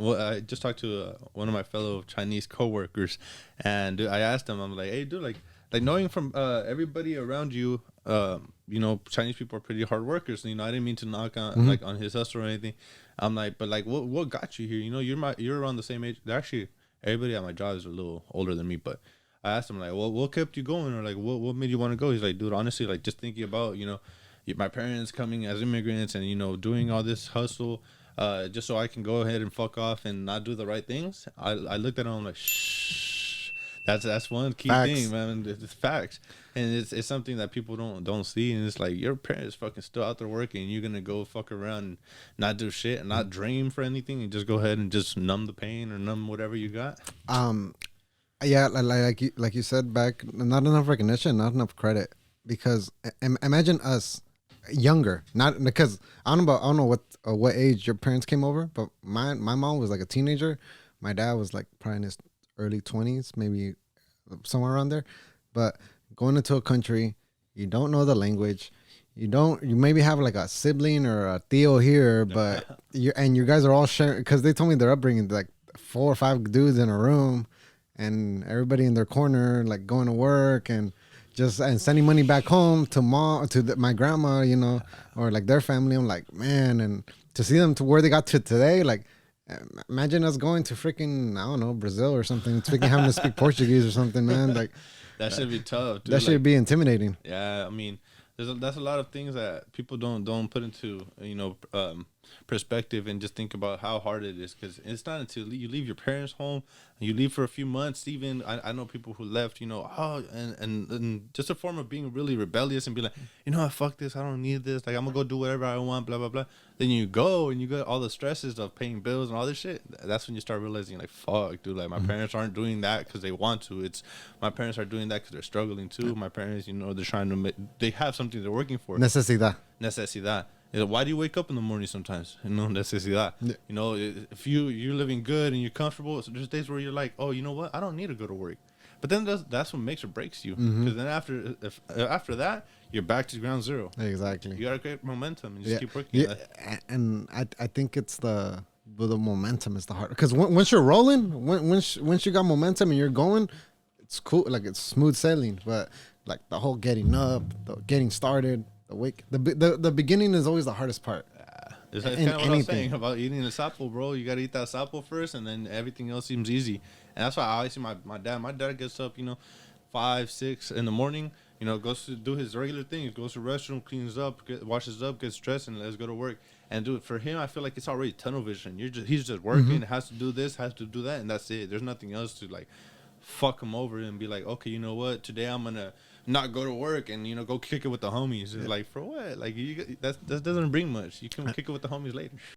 well, I just talked to one of my fellow Chinese coworkers, and dude, I asked him, I'm like, hey, dude, like knowing from everybody around you, Chinese people are pretty hard workers. I didn't mean to knock on like on his hustle or anything. I'm like, but like, what got you here? You're around the same age. Actually, everybody at my job is a little older than me, but I asked him like, well, what kept you going, or like, what made you want to go? He's like, dude, honestly, like just thinking about my parents coming as immigrants and doing all this hustle, just so I can go ahead and fuck off and not do the right things. I looked at him, I'm like, shh. That's one key thing, man. It's facts, and it's something that people don't see, and it's like your parents fucking still out there working, and you're gonna go fuck around and not do shit and not dream for anything, and just go ahead and just numb the pain or numb whatever you got. Yeah, like you said back, not enough recognition, not enough credit, because imagine us younger, not because I don't know what age your parents came over, but my mom was like a teenager, my dad was like probably in his early 20s, maybe somewhere around there. But going into a country, you don't know the language, you maybe have like a sibling or a tío here, but you guys are all sharing, because they told me their upbringing, like 4 or 5 dudes in a room and everybody in their corner, like going to work and sending money back home to my grandma, or like their family. I'm like, man, and to see them to where they got to today, like, imagine us going to freaking, I don't know, Brazil or something, having to speak Portuguese or something, man. Like that should be tough, dude. That should be intimidating. Yeah, I mean, that's a lot of things that people don't put into perspective, and just think about how hard it is, because it's not until you leave your parents' home, you leave for a few months. Even I know people who left, and just a form of being really rebellious and be like, fuck this, I don't need this, like I'm gonna go do whatever I want, blah blah blah. Then you go and you get all the stresses of paying bills and all this shit. That's when you start realizing, like, fuck, dude, like my parents aren't doing that because they want to. It's my parents are doing that because they're struggling too. My parents, they're trying to they have something they're working for. Necesidad. Why do you wake up in the morning sometimes? Necesidad. Yeah. If you're living good and you're comfortable, so there's days where you're like, oh, you know what? I don't need to go to work. But then that's what makes or breaks you. Because then after that, you're back to ground zero. Exactly. You gotta create momentum and just keep working. Yeah, and I think it's the momentum is the hard, because once you're rolling, once you got momentum and you're going, it's cool. Like it's smooth sailing. But like the whole getting up, the getting started, the beginning is always the hardest part. It's kind of what I was saying about eating the sapo, bro. You gotta eat that sapo first, and then everything else seems easy. And that's why I always see my dad. My dad gets up, 5, 6 in the morning. Goes to do his regular things. Goes to the restroom, cleans up, washes up, gets dressed, and let's go to work. And dude, for him, I feel like it's already tunnel vision. He's just working. Has to do this, has to do that, and that's it. There's nothing else to like fuck him over and be like, okay, you know what? Today I'm gonna not go to work and go kick it with the homies. It's like, for what? Like that doesn't bring much. You can kick it with the homies later.